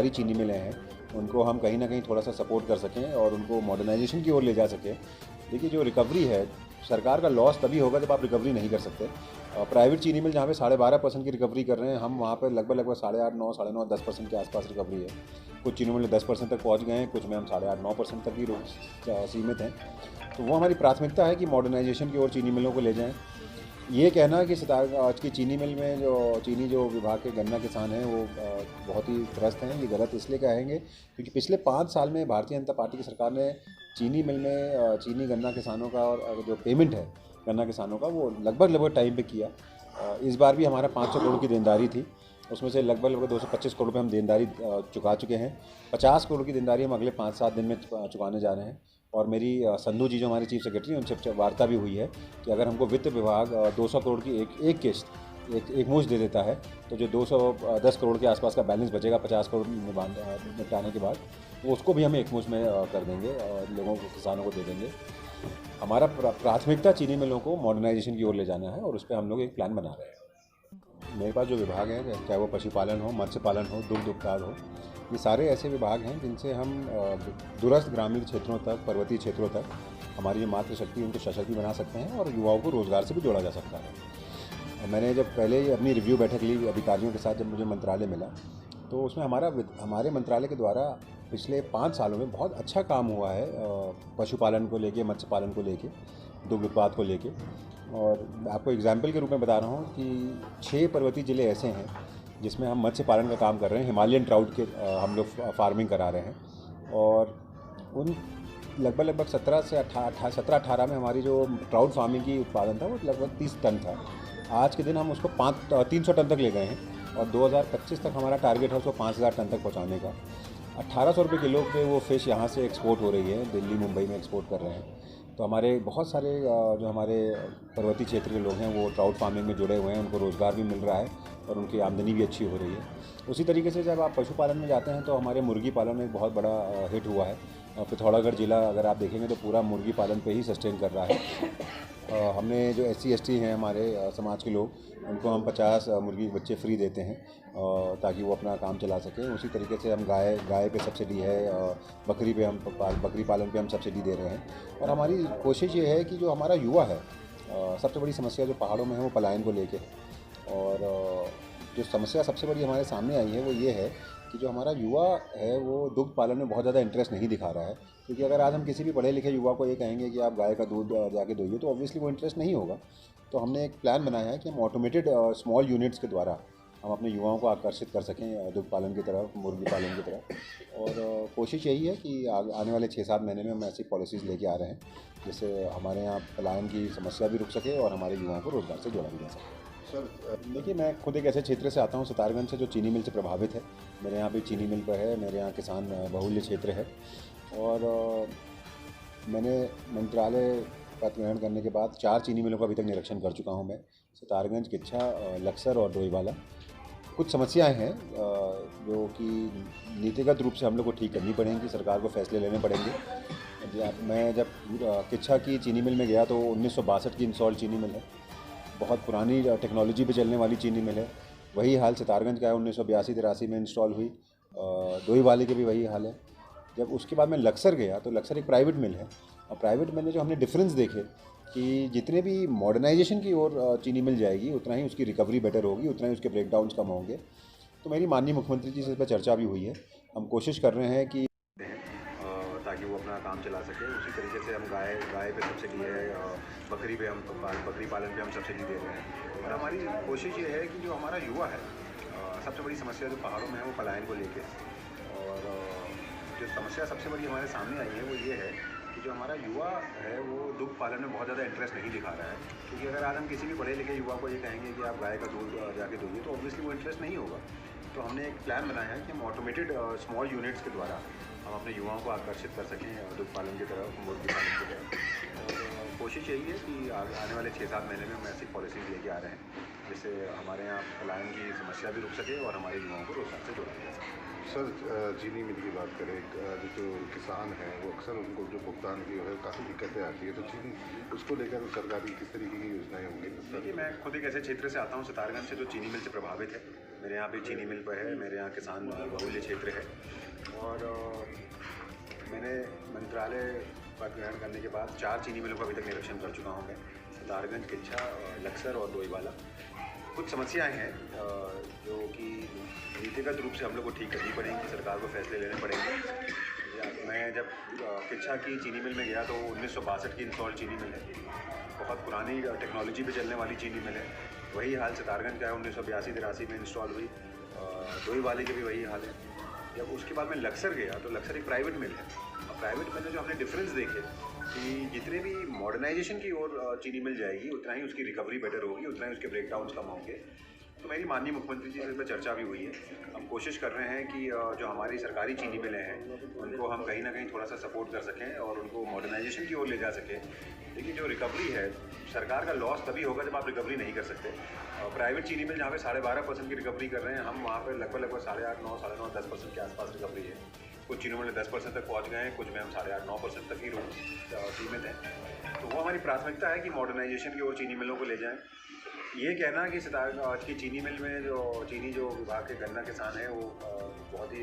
सरकारी चीनी मिलें हैं उनको हम कहीं ना कहीं थोड़ा सा सपोर्ट कर सकें और उनको मॉडर्नाइजेशन की ओर ले जा सकें। देखिए, जो रिकवरी है, सरकार का लॉस तभी होगा जब आप रिकवरी नहीं कर सकते। प्राइवेट चीनी मिल जहाँ पे 12.5% की रिकवरी कर रहे हैं, हम वहाँ पे लगभग 8.5, 9, 9.5, 10% के आसपास रिकवरी है। कुछ चीनी मिल 10% तक पहुँच गए हैं, कुछ में हम 8.5, 9% तक ही सीमित हैं। तो वो हमारी प्राथमिकता है कि मॉडर्नाइजेशन की ओर चीनी मिलों को ले जाएँ। ये कहना कि आज की चीनी मिल में जो विभाग के गन्ना किसान हैं वो बहुत ही त्रस्त हैं, ये गलत इसलिए कहेंगे क्योंकि पिछले 5 साल में भारतीय जनता पार्टी की सरकार ने चीनी मिल में चीनी गन्ना किसानों का और जो पेमेंट है गन्ना किसानों का वो लगभग टाइम पे किया। इस बार भी हमारा 500 करोड़ की देनदारी थी, उसमें से लगभग 225 करोड़ रुपये हम देनदारी चुका चुके हैं। 50 करोड़ की देनदारी हम अगले 5-7 दिन में चुकाने जा रहे हैं। और मेरी संधू जी जो हमारे चीफ सेक्रेटरी हैं उनसे वार्ता भी हुई है कि अगर हमको वित्त विभाग 200 करोड़ की एक किस्त एक मुश्त दे देता है तो जो 210 करोड़ के आसपास का बैलेंस बचेगा 50 करोड़ निपटाने के बाद, वो उसको भी हम एक मुश्त में कर देंगे और लोगों को, किसानों को दे देंगे। हमारा प्राथमिकता चीनी मिलों को मॉडर्नाइजेशन की ओर ले जाना है और उस पर हम लोग एक प्लान बना रहे हैं। मेरे पास जो विभाग हैं, चाहे वो पशुपालन हो, मत्स्य पालन हो, दुग्ध उत्पाद हो, ये सारे ऐसे विभाग हैं जिनसे हम दूरस्थ ग्रामीण क्षेत्रों तक, पर्वतीय क्षेत्रों तक हमारी जो मातृशक्ति उनको सशक्ति बना सकते हैं और युवाओं को रोज़गार से भी जोड़ा जा सकता है। मैंने जब पहले अपनी रिव्यू बैठक ली अधिकारियों के साथ, जब मुझे मंत्रालय मिला, तो उसमें हमारे मंत्रालय के द्वारा पिछले 5 सालों में बहुत अच्छा काम हुआ है पशुपालन को लेके, मत्स्य पालन को लेके, दुग्ध उत्पाद को लेके। और आपको एग्जाम्पल के रूप में बता रहा हूँ कि 6 पर्वतीय ज़िले ऐसे हैं जिसमें हम मत्स्य पालन का काम कर रहे हैं। हिमालयन ट्राउट के हम लोग फार्मिंग करा रहे हैं और उन लगभग 17-18 में हमारी जो ट्राउट फार्मिंग की उत्पादन था वो लगभग 30 टन था। आज के दिन हम उसको 300 टन तक ले गए हैं और 2025 तक हमारा टारगेट है उसको 5000 टन तक पहुंचाने का। 1800 रुपये किलो पे वो फ़िश यहाँ से एक्सपोर्ट हो रही है, दिल्ली मुंबई में एक्सपोर्ट कर रहे हैं। तो हमारे बहुत सारे जो हमारे पर्वतीय क्षेत्र के लोग हैं वो ट्राउट फार्मिंग में जुड़े हुए हैं, उनको रोज़गार भी मिल रहा है और उनकी आमदनी भी अच्छी हो रही है। उसी तरीके से जब आप पशुपालन में जाते हैं तो हमारे मुर्गी पालन में बहुत बड़ा हिट हुआ है। पिथौरागढ़ ज़िला अगर आप देखेंगे तो पूरा मुर्गी पालन पे ही सस्टेन कर रहा है। हमने जो SC ST हैं हमारे समाज के लोग, उनको हम 50 मुर्गी के बच्चे फ्री देते हैं ताकि वो अपना काम चला सकें। उसी तरीके से हम गाय पे सब्सिडी है, बकरी पालन पे हम सब्सिडी दे रहे हैं। और हमारी कोशिश ये है कि जो हमारा युवा है, सबसे बड़ी समस्या जो पहाड़ों में है वो पलायन को लेके, और जो समस्या सबसे बड़ी हमारे सामने आई है वो ये है कि जो हमारा युवा है वो दुग्ध पालन में बहुत ज़्यादा इंटरेस्ट नहीं दिखा रहा है। क्योंकि अगर आज हम किसी भी पढ़े लिखे युवा को ये कहेंगे कि आप गाय का दूध जाके दोइए तो ऑब्वियसली वो इंटरेस्ट नहीं होगा। तो हमने एक प्लान बनाया है कि हम ऑटोमेटेड स्मॉल यूनिट्स के द्वारा हम अपने युवाओं को आकर्षित कर सकें दुग्ध पालन की तरफ, मुर्गी पालन की तरफ। और कोशिश यही है कि आने वाले 6-7 महीने में हम ऐसी पॉलिसीज़ लेके आ रहे हैं जिससे हमारे यहाँ पलायन की समस्या भी रुक सके और हमारे युवाओं को रोज़गार से जोड़ा भी जा सके। सर देखिए, मैं खुद एक ऐसे क्षेत्र से आता हूँ, सितारगंज से, जो चीनी मिल से प्रभावित है। मेरे यहाँ भी चीनी मिल पर है, मेरे यहाँ किसान बहुल्य क्षेत्र है। और मैंने मंत्रालय पद ग्रहण करने के बाद 4 चीनी मिलों का अभी तक निरीक्षण कर चुका हूँ मैं, सितारगंज, किच्छा, लक्सर और डोईवाला। कुछ समस्याएं हैं जो कि नीतिगत रूप से हम लोग को ठीक करनी पड़ेंगी, सरकार को फैसले लेने पड़ेंगे। मैं जब किच्छा की चीनी मिल में गया तो 1962 की इंस्टॉल चीनी मिल है, बहुत पुरानी टेक्नोलॉजी पे चलने वाली चीनी मिल है। वही हाल सितारगंज का है, 1982-83 में इंस्टॉल हुई। डोईवाले के भी वही हाल है। जब उसके बाद मैं लक्सर गया तो लक्सर एक प्राइवेट मिल है, और प्राइवेट मिल में जो हमने डिफरेंस देखे कि जितने भी मॉडर्नाइजेशन की ओर चीनी मिल जाएगी उतना ही उसकी रिकवरी बेटर होगी, उतना ही उसके ब्रेकडाउन्स कम होंगे। तो मेरी माननीय मुख्यमंत्री जी से इस पर चर्चा भी हुई है। हम कोशिश कर रहे हैं कि ताकि वो अपना काम चला सके। उसी तरीके से हम गाय पे सब्सिडी है, बकरी पालन पे हम सब्सिडी दे रहे हैं। और हमारी कोशिश ये है कि जो हमारा युवा है, सबसे बड़ी समस्या जो पहाड़ों में है वो पलायन को लेके, और जो समस्या सबसे बड़ी हमारे सामने आई है वो ये है कि जो हमारा युवा है वो दुग्ध पालन में बहुत ज़्यादा इंटरेस्ट नहीं दिखा रहा है। क्योंकि अगर आज हम किसी भी पढ़े लिखे युवा को ये कहेंगे कि आप गाय का दूध जाके दोइए तो ऑब्वियसली वो इंटरेस्ट नहीं होगा। तो हमने एक प्लान बनाया है कि हम ऑटोमेटेड स्मॉल यूनिट्स के द्वारा हम अपने युवाओं को आकर्षित कर सकें दुग्ध पालन की तरफ, मुर्गी पालन की तरफ। और कोशिश यही है कि आने वाले 6-7 महीने में हम ऐसी पॉलिसीज़ लेके आ रहे हैं जिससे हमारे यहाँ पलायन की समस्या भी रुक सके और हमारे युवाओं को रोजगार से जोड़ा जा सके। सर, चीनी मिल की बात करें, जो किसान हैं वो अक्सर उनको जो भुगतान की है काफ़ी दिक्कतें आती है, तो चीनी उसको लेकर सरकारी किस तरीके की योजनाएं होंगी? देखिए, मैं खुद एक ऐसे क्षेत्र से आता हूँ, सितारगंज से, जो चीनी मिल से प्रभावित है। मेरे यहाँ भी चीनी मिल पर है, मेरे यहाँ किसान बहुल्य क्षेत्र है। और मैंने मंत्रालय पद ग्रहण करने के बाद 4 चीनी मिलों का अभी तक निरीक्षण कर चुका हूँ मैं, सितारगंज, किच्छा, लक्सर और डोईवाला। कुछ समस्याएं हैं जो कि नीतिगत रूप से हम लोग को ठीक करनी पड़ेंगी, सरकार को फैसले लेने पड़ेंगे। मैं जब किच्छा की चीनी मिल में गया तो 1962 की इंस्टॉल चीनी मिल है, बहुत पुरानी टेक्नोलॉजी पे चलने वाली चीनी मिल है। वही हाल सितारगंज का है, 1982-83 में इंस्टॉल हुई। डोईवाले के भी वही हाल है। जब उसके बाद मैं लक्सर गया तो लक्सर एक प्राइवेट मिल है, और प्राइवेट मिल में जो हमने डिफरेंस देखे कि जितने भी मॉडर्नाइजेशन की ओर चीनी मिल जाएगी, उतना ही उसकी रिकवरी बेटर होगी, उतना ही उसके ब्रेकडाउन्स कम होंगे। तो मेरी माननीय मुख्यमंत्री जी से इसमें चर्चा भी हुई है। हम कोशिश कर रहे हैं कि जो हमारी सरकारी चीनी मिलें हैं उनको हम कहीं ना कहीं थोड़ा सा सपोर्ट कर सकें और उनको मॉडर्नाइजेशन की ओर ले जा सकें। लेकिन जो रिकवरी है, सरकार का लॉस तभी होगा जब आप रिकवरी नहीं कर सकते। प्राइवेट चीनी मिल जहाँ पे 12.5% की रिकवरी कर रहे हैं, हम वहाँ पर लगभग 8.5, 9, 9.5, 10% के आसपास रिकवरी है। कुछ चीनों में 10% तक पहुँच गए हैं, कुछ में हम 8.5, 9% तक ही सीमित हैं। तो वो हमारी प्राथमिकता है कि मॉडर्नाइजेशन की ओर चीनी मिलों को ले जाएं। ये कहना कि सितारगंज की चीनी मिल में जो विभाग के गन्ना किसान हैं वो बहुत ही